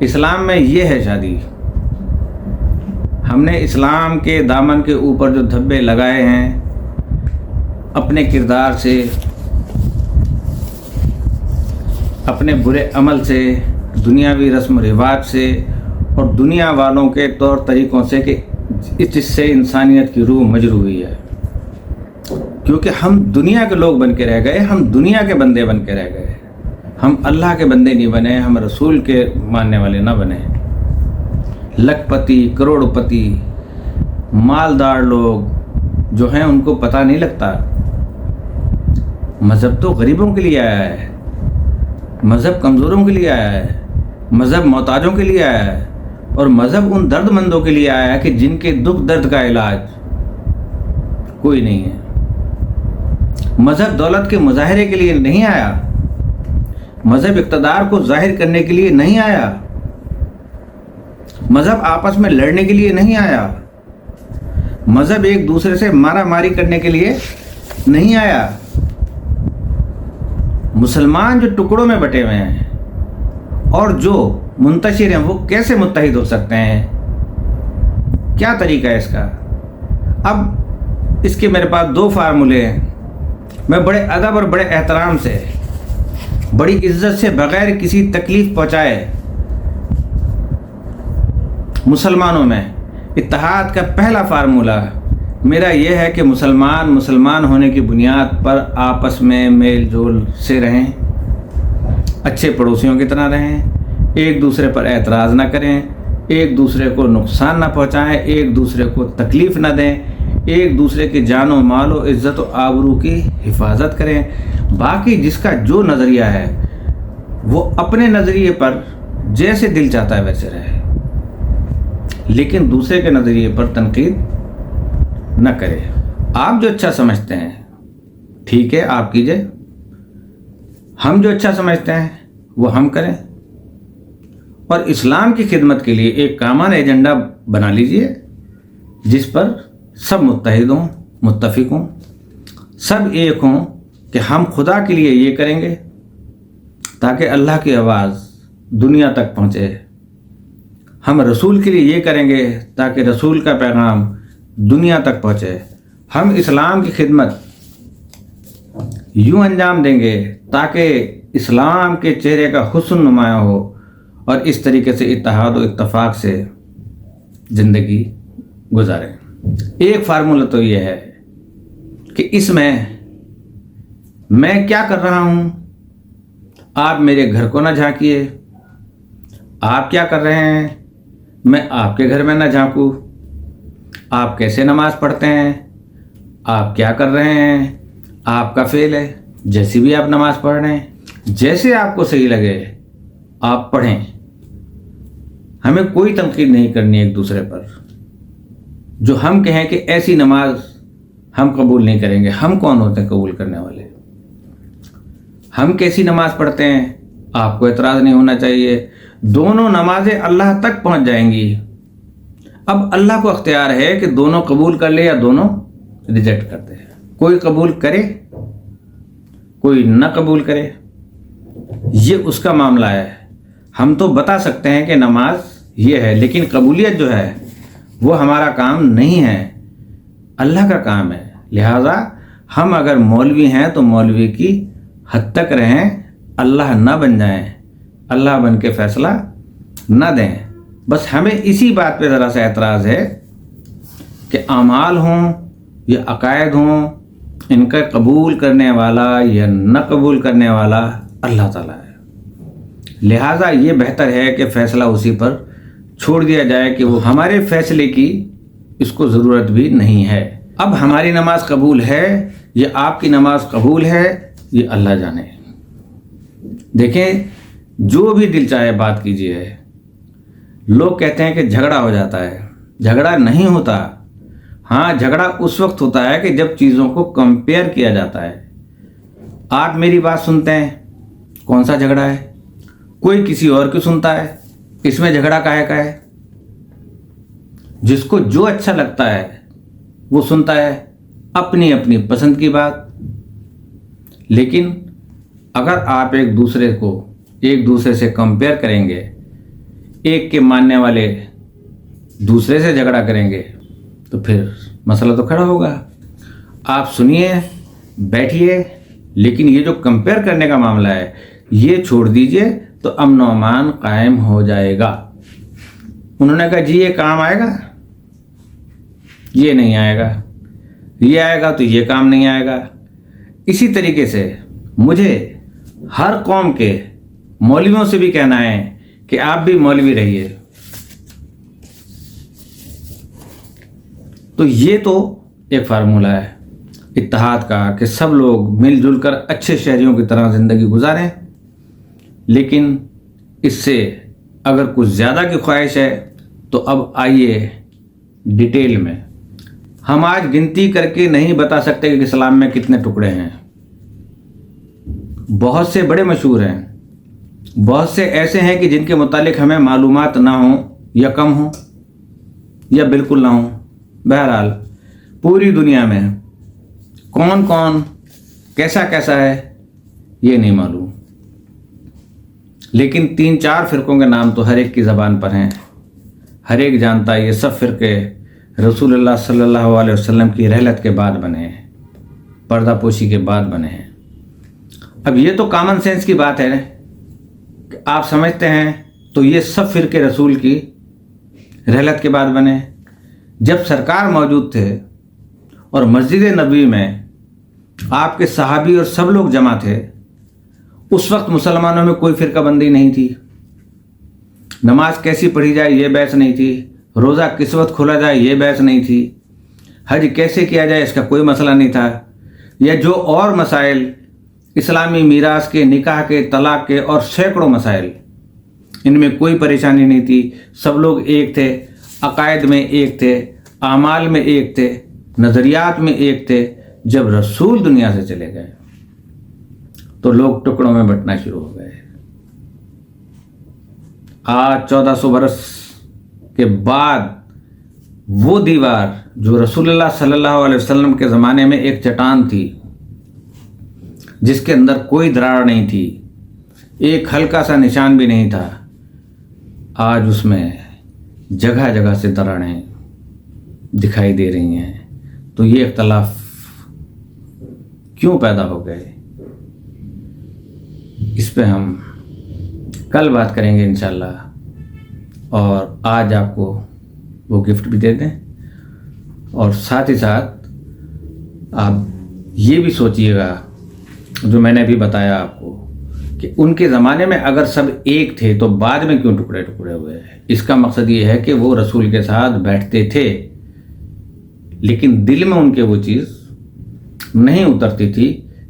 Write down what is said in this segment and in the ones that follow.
اسلام میں یہ ہے شادی. ہم نے اسلام کے دامن کے اوپر جو دھبے لگائے ہیں اپنے کردار سے، اپنے برے عمل سے، دنیاوی رسم و رواج سے اور دنیا والوں کے طور طریقوں سے، کہ اس سے انسانیت کی روح مجروح ہوئی ہے. کیونکہ ہم دنیا کے لوگ بن کے رہ گئے، ہم دنیا کے بندے بن کے رہ گئے. ہم اللہ کے بندے نہیں بنے، ہم رسول کے ماننے والے نہ بنے. لکھ پتی، کروڑ پتی، مالدار لوگ جو ہیں ان کو پتہ نہیں لگتا مذہب تو غریبوں کے لیے آیا ہے، مذہب کمزوروں کے لیے آیا ہے، مذہب محتاجوں کے لیے آیا ہے، اور مذہب ان درد مندوں کے لیے آیا ہے کہ جن کے دکھ درد کا علاج کوئی نہیں ہے. مذہب دولت کے مظاہرے کے لیے نہیں آیا، مذہب اقتدار کو ظاہر کرنے کے لیے نہیں آیا، مذہب آپس میں لڑنے کے لیے نہیں آیا، مذہب ایک دوسرے سے مارا ماری کرنے کے لیے نہیں آیا. مسلمان جو ٹکڑوں میں بٹے ہوئے ہیں اور جو منتشر ہیں وہ کیسے متحد ہو سکتے ہیں؟ کیا طریقہ ہے اس کا؟ اب اس کے میرے پاس 2 فارمولے ہیں. میں بڑے ادب اور بڑے احترام سے، بڑی عزت سے، بغیر کسی تکلیف پہنچائے مسلمانوں میں اتحاد کا پہلا فارمولہ میرا یہ ہے کہ مسلمان ہونے کی بنیاد پر آپس میں میل جول سے رہیں، اچھے پڑوسیوں کی طرح رہیں، ایک دوسرے پر اعتراض نہ کریں، ایک دوسرے کو نقصان نہ پہنچائیں، ایک دوسرے کو تکلیف نہ دیں، ایک دوسرے کی جان و مال و عزت و آبرو کی حفاظت کریں. باقی جس کا جو نظریہ ہے وہ اپنے نظریے پر جیسے دل چاہتا ہے ویسے رہے، لیکن دوسرے کے نظریے پر تنقید نہ کرے. آپ جو اچھا سمجھتے ہیں ٹھیک ہے آپ کیجئے، ہم جو اچھا سمجھتے ہیں وہ ہم کریں، اور اسلام کی خدمت کے لیے ایک کامن ایجنڈا بنا لیجئے جس پر سب متحد ہوں، متفق ہوں، سب ایک ہوں کہ ہم خدا کے لیے یہ کریں گے تاکہ اللہ کی آواز دنیا تک پہنچے، ہم رسول کے لیے یہ کریں گے تاکہ رسول کا پیغام دنیا تک پہنچے، ہم اسلام کی خدمت یوں انجام دیں گے تاکہ اسلام کے چہرے کا حسن نمایاں ہو، اور اس طریقے سے اتحاد و اتفاق سے زندگی گزاریں. ایک فارمولہ تو یہ ہے کہ اس میں کیا کر رہا ہوں آپ میرے گھر کو نہ جھانکیے، آپ کیا کر رہے ہیں میں آپ کے گھر میں نہ جھانکوں، آپ کیسے نماز پڑھتے ہیں، آپ کیا کر رہے ہیں، آپ کا فعل ہے، جیسی بھی آپ نماز پڑھ رہے ہیں، جیسے آپ کو صحیح لگے آپ پڑھیں. ہمیں کوئی تنقید نہیں کرنی ایک دوسرے پر. جو ہم کہیں کہ ایسی نماز ہم قبول نہیں کریں گے، ہم کون ہوتے ہیں قبول کرنے والے؟ ہم کیسی نماز پڑھتے ہیں آپ کو اعتراض نہیں ہونا چاہیے. دونوں نمازیں اللہ تک پہنچ جائیں گی. اب اللہ کو اختیار ہے کہ دونوں قبول کر لے یا دونوں ریجیکٹ کرتے ہیں. کوئی قبول کرے کوئی نہ قبول کرے، یہ اس کا معاملہ ہے. ہم تو بتا سکتے ہیں کہ نماز یہ ہے، لیکن قبولیت جو ہے وہ ہمارا کام نہیں ہے، اللہ کا کام ہے. لہٰذا ہم اگر مولوی ہیں تو مولوی کی حد تک رہیں، اللہ نہ بن جائیں، اللہ بن کے فیصلہ نہ دیں. بس ہمیں اسی بات پہ ذرا سا اعتراض ہے کہ اعمال ہوں یا عقائد ہوں، ان کا قبول کرنے والا یا نہ قبول کرنے والا اللہ تعالیٰ ہے. لہٰذا یہ بہتر ہے کہ فیصلہ اسی پر چھوڑ دیا جائے کہ وہ ہمارے فیصلے کی اس کو ضرورت بھی نہیں ہے. اب ہماری نماز قبول ہے یا آپ کی نماز قبول ہے یہ اللہ جانے. دیکھیں جو بھی دل چاہے بات کیجیے. لوگ کہتے ہیں کہ جھگڑا ہو جاتا ہے، جھگڑا نہیں ہوتا. ہاں جھگڑا اس وقت ہوتا ہے کہ جب چیزوں کو کمپیئر کیا جاتا ہے. آپ میری بات سنتے ہیں، کون سا جھگڑا ہے؟ کوئی کسی اور کی سنتا ہے، اس میں جھگڑا کاہے کا ہے؟ جس کو جو اچھا لگتا ہے وہ سنتا ہے، اپنی اپنی پسند کی بات. لیکن اگر آپ ایک دوسرے سے کمپیئر کریں گے، ایک کے ماننے والے دوسرے سے جھگڑا کریں گے تو پھر مسئلہ تو کھڑا ہوگا. آپ سنیے، بیٹھیے، لیکن یہ جو کمپیئر کرنے کا معاملہ ہے یہ چھوڑ دیجئے تو امن و امان قائم ہو جائے گا. انہوں نے کہا جی یہ کام آئے گا، یہ نہیں آئے گا، یہ آئے گا تو یہ کام نہیں آئے گا. اسی طریقے سے مجھے ہر قوم کے مولویوں سے بھی کہنا ہے کہ آپ بھی مولوی رہیے. تو یہ تو ایک فارمولہ ہے اتحاد کا کہ سب لوگ مل جل کر اچھے شہریوں کی طرح زندگی گزاریں. لیکن اس سے اگر کچھ زیادہ کی خواہش ہے تو اب آئیے ڈیٹیل میں. ہم آج گنتی کر کے نہیں بتا سکتے کہ اسلام میں کتنے ٹکڑے ہیں. بہت سے بڑے مشہور ہیں، بہت سے ایسے ہیں کہ جن کے متعلق ہمیں معلومات نہ ہوں یا کم ہوں یا بالکل نہ ہوں. بہرحال پوری دنیا میں کون کون کیسا کیسا ہے یہ نہیں معلوم، لیکن 3-4 فرقوں کے نام تو ہر ایک کی زبان پر ہیں. ہر ایک جانتا ہے یہ سب فرقے رسول اللہ صلی اللہ علیہ وسلم کی رحلت کے بعد بنے ہیں، پردہ پوشی کے بعد بنے ہیں. اب یہ تو کامن سینس کی بات ہے کہ آپ سمجھتے ہیں تو یہ سب فرقے رسول کی رحلت کے بعد بنے. جب سرکار موجود تھے اور مسجد نبوی میں آپ کے صحابی اور سب لوگ جمع تھے، اس وقت مسلمانوں میں کوئی فرقہ بندی نہیں تھی. نماز کیسی پڑھی جائے یہ بحث نہیں تھی، روزہ کس وقت کھولا جائے یہ بحث نہیں تھی، حج کیسے کیا جائے اس کا کوئی مسئلہ نہیں تھا، یا جو اور مسائل اسلامی میراث کے، نکاح کے، طلاق کے اور سینکڑوں مسائل، ان میں کوئی پریشانی نہیں تھی. سب لوگ ایک تھے، عقائد میں ایک تھے، اعمال میں ایک تھے، نظریات میں ایک تھے. جب رسول دنیا سے چلے گئے تو لوگ ٹکڑوں میں بٹنا شروع ہو گئے. آج 1400 برس کے بعد وہ دیوار جو رسول اللہ صلی اللہ علیہ وسلم کے زمانے میں ایک چٹان تھی جس کے اندر کوئی دراڑ نہیں تھی، ایک ہلکا سا نشان بھی نہیں تھا، آج اس میں جگہ جگہ سے دراڑیں دکھائی دے رہی ہیں. تو یہ اختلاف کیوں پیدا ہو گئے، اس پہ ہم کل بات کریں گے انشاءاللہ. اور آج آپ کو وہ گفٹ بھی دے دیں، اور ساتھ ہی ساتھ آپ یہ بھی سوچئے گا جو میں نے ابھی بتایا آپ کو کہ ان کے زمانے میں اگر سب ایک تھے تو بعد میں کیوں ٹکڑے ٹکڑے ہوئے. اس کا مقصد یہ ہے کہ وہ رسول کے ساتھ بیٹھتے تھے لیکن دل میں ان کے وہ چیز نہیں اترتی تھی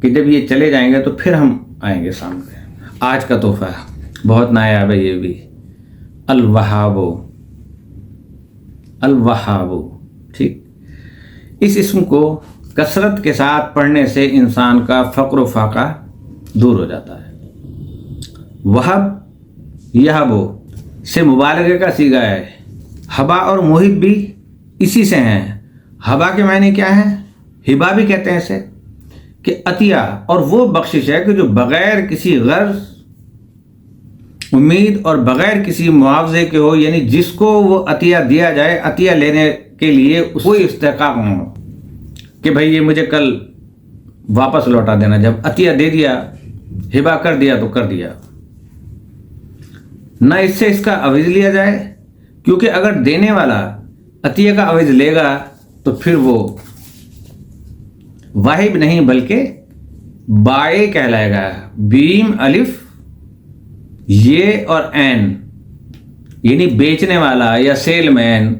کہ جب یہ چلے جائیں گے تو پھر ہم آئیں گے سامنے. آج کا تحفہ بہت نایاب ہے یہ بھی، الوہابو. الوہابو، ٹھیک. اس اسم کو کثرت کے ساتھ پڑھنے سے انسان کا فقر و فاقہ دور ہو جاتا ہے. وہب یہبو سے مبالغے کا صیغہ ہے. ہبا اور موہب بھی اسی سے ہیں. ہبا کے معنی کیا ہیں؟ ہبا بھی کہتے ہیں اسے کہ عطیہ، اور وہ بخشش ہے کہ جو بغیر کسی غرض، امید اور بغیر کسی معاوضے کے ہو، یعنی جس کو وہ عطیہ دیا جائے، عطیہ لینے کے لیے کوئی استحقاق نہ ہو کہ بھئی یہ مجھے کل واپس لوٹا دینا. جب عطیہ دے دیا، ہبا کر دیا تو کر دیا، نہ اس سے اس کا عوض لیا جائے، کیونکہ اگر دینے والا عطیہ کا عوض لے گا تو پھر وہ واہب نہیں بلکہ بائع کہلائے گا. بیم الف یہ اور عین، یعنی بیچنے والا یا سیل مین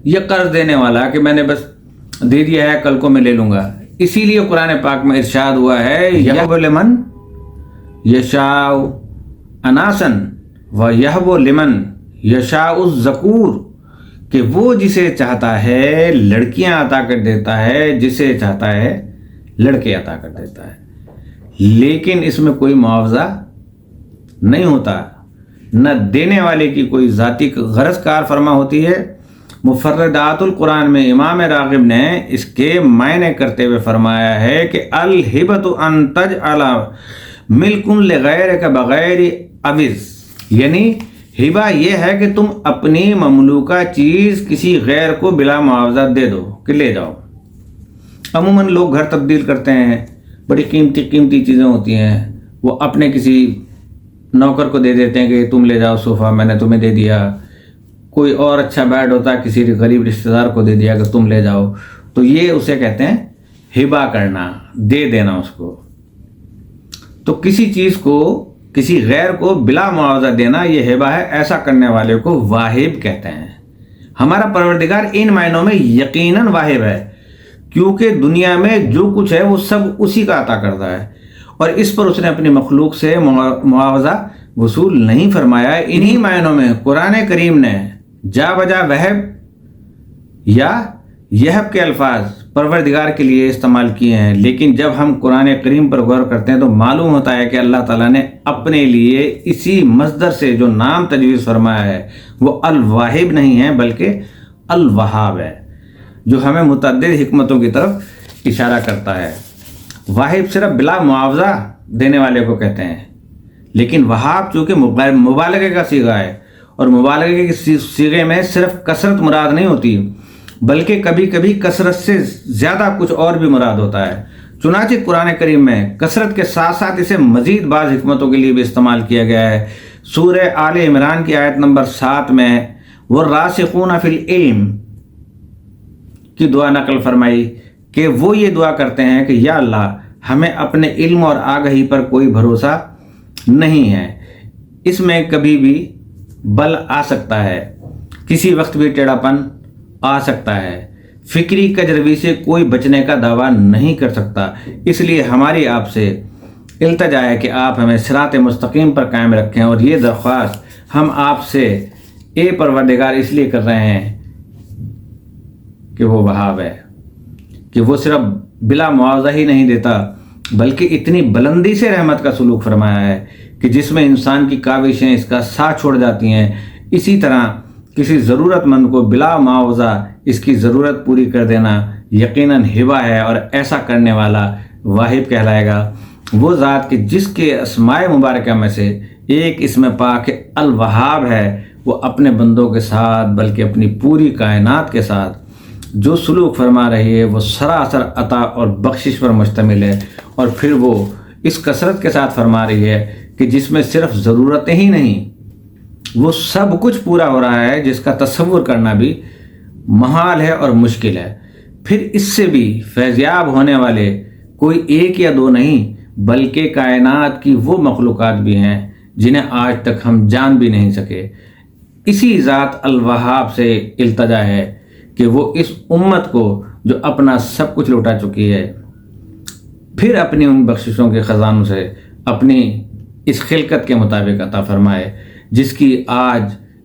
یا قرض دینے والا کہ میں نے بس دے دیا ہے کل کو میں لے لوں گا. اسی لیے قرآن پاک میں ارشاد ہوا ہے یہب لمن یشاء اناسن و یہب لمن یشاء الذکور، کہ وہ جسے چاہتا ہے لڑکیاں عطا کر دیتا ہے، جسے چاہتا ہے لڑکے عطا کر دیتا ہے. لیکن اس میں کوئی معاوضہ نہیں ہوتا، نہ دینے والے کی کوئی ذاتی غرض کار فرما ہوتی ہے. مفردات القرآن میں امام راغب نے اس کے معنی کرتے ہوئے فرمایا ہے کہ الہبۃ ان تجعل ملک لغیرک بغیر عوض، یعنی ہبا یہ ہے کہ تم اپنی مملوکہ چیز کسی غیر کو بلا معاوضہ دے دو کہ لے جاؤ۔ عموماً لوگ گھر تبدیل کرتے ہیں، بڑی قیمتی چیزیں ہوتی ہیں، وہ اپنے کسی نوکر کو دے دیتے ہیں کہ تم لے جاؤ صوفہ، میں نے تمہیں دے دیا۔ کوئی اور اچھا بیڈ ہوتا ہے، کسی غریب رشتہ دار کو دے دیا کہ تم لے جاؤ۔ تو یہ اسے کہتے ہیں ہبا کرنا، دے دینا اس کو۔ تو کسی چیز کو کسی غیر کو بلا معاوضہ دینا یہ ہبا ہے، ایسا کرنے والے کو واہب کہتے ہیں۔ ہمارا پروردگار ان معنوں میں یقیناً واہب ہے، کیونکہ دنیا میں جو کچھ ہے وہ سب اسی کا عطا کرتا ہے، اور اس پر اس نے اپنی مخلوق سے معاوضہ وصول نہیں فرمایا ہے۔ انہی معنوں میں قرآن کریم نے جا بجا وہب یا یہب کے الفاظ پروردگار کے لیے استعمال کیے ہیں، لیکن جب ہم قرآن کریم پر غور کرتے ہیں تو معلوم ہوتا ہے کہ اللہ تعالیٰ نے اپنے لیے اسی مصدر سے جو نام تجویز فرمایا ہے وہ الواہب نہیں ہے بلکہ الوہاب ہے، جو ہمیں متعدد حکمتوں کی طرف اشارہ کرتا ہے۔ واہب صرف بلا معاوضہ دینے والے کو کہتے ہیں، لیکن وہاب چونکہ مبالغے کا صیغہ ہے، اور مبالغے کے صیغے میں صرف کثرت مراد نہیں ہوتی بلکہ کبھی کبھی کثرت سے زیادہ کچھ اور بھی مراد ہوتا ہے۔ چنانچہ قرآن کریم میں کثرت کے ساتھ ساتھ اسے مزید بعض حکمتوں کے لیے بھی استعمال کیا گیا ہے۔ سورہ آل عمران کی آیت نمبر 7 میں وَالرَّاسِخُونَ فِي الْعِلْمِ کی دعا نقل فرمائی کہ وہ یہ دعا کرتے ہیں کہ یا اللہ ہمیں اپنے علم اور آگہی پر کوئی بھروسہ نہیں ہے، اس میں کبھی بھی بل آ سکتا ہے، کسی وقت بھی ٹیڑھا پن آ سکتا ہے، فکری کجروی سے کوئی بچنے کا دعویٰ نہیں کر سکتا، اس لیے ہماری آپ سے التجا ہے کہ آپ ہمیں صراط مستقیم پر قائم رکھیں، اور یہ درخواست ہم آپ سے اے پروردگار اس لیے کر رہے ہیں کہ وہ وہاب ہے، کہ وہ صرف بلا معاوضہ ہی نہیں دیتا بلکہ اتنی بلندی سے رحمت کا سلوک فرمایا ہے کہ جس میں انسان کی کاوشیں اس کا ساتھ چھوڑ جاتی ہیں، اسی طرح کسی ضرورت مند کو بلا معاوضہ اس کی ضرورت پوری کر دینا یقیناً ہبا ہے، اور ایسا کرنے والا واہب کہلائے گا۔ وہ ذات کہ جس کے اسماء مبارکہ میں سے ایک اسم پاک الوہاب ہے، وہ اپنے بندوں کے ساتھ بلکہ اپنی پوری کائنات کے ساتھ جو سلوک فرما رہی ہے وہ سراسر عطا اور بخشش پر مشتمل ہے، اور پھر وہ اس کثرت کے ساتھ فرما رہی ہے کہ جس میں صرف ضرورتیں ہی نہیں، وہ سب کچھ پورا ہو رہا ہے جس کا تصور کرنا بھی محال ہے اور مشکل ہے۔ پھر اس سے بھی فیضیاب ہونے والے کوئی ایک یا دو نہیں بلکہ کائنات کی وہ مخلوقات بھی ہیں جنہیں آج تک ہم جان بھی نہیں سکے۔ اسی ذات الوہاب سے التجا ہے کہ وہ اس امت کو جو اپنا سب کچھ لوٹا چکی ہے پھر اپنی ان بخششوں کے خزانوں سے اپنی اس خلقت کے مطابق عطا فرمائے جس کی آج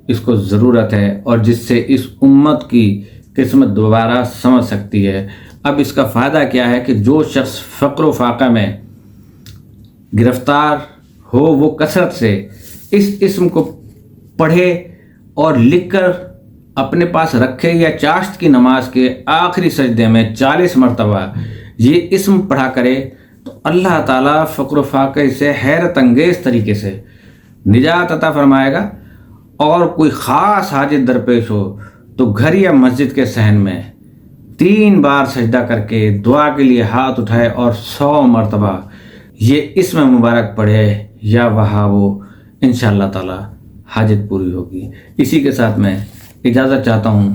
اس کو ضرورت ہے، اور جس سے اس امت کی قسمت دوبارہ سمجھ سکتی ہے۔ اب اس کا فائدہ کیا ہے کہ جو شخص فقر و فاقہ میں گرفتار ہو وہ کثرت سے اس اسم کو پڑھے اور لکھ کر اپنے پاس رکھے، یا چاشت کی نماز کے آخری سجدے میں 40 مرتبہ یہ اسم پڑھا کرے تو اللہ تعالیٰ فقر و فاقے سے حیرت انگیز طریقے سے نجات عطا فرمائے گا، اور کوئی خاص حاجت درپیش ہو تو گھر یا مسجد کے صحن میں 3 بار سجدہ کر کے دعا کے لیے ہاتھ اٹھائے اور 100 مرتبہ یہ اسم مبارک پڑھے یا وہابو، انشاءاللہ تعالی حاجت پوری ہوگی۔ اسی کے ساتھ میں اجازت چاہتا ہوں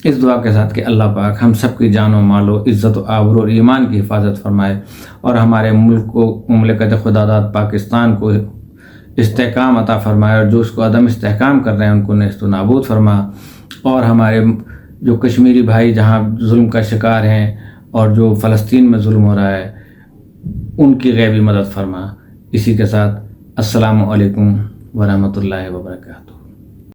اس دعا کے ساتھ کہ اللہ پاک ہم سب کی جان و مال و عزت و آبرو اور ایمان کی حفاظت فرمائے، اور ہمارے ملک کو، مملکت خدا داد پاکستان کو استحکام عطا فرمائے، اور جو اس کو عدم استحکام کر رہے ہیں ان کو نیست و نابود فرما، اور ہمارے جو کشمیری بھائی جہاں ظلم کا شکار ہیں اور جو فلسطین میں ظلم ہو رہا ہے ان کی غیبی مدد فرما۔ اسی کے ساتھ السلام علیکم ورحمۃ اللہ وبرکاتہ۔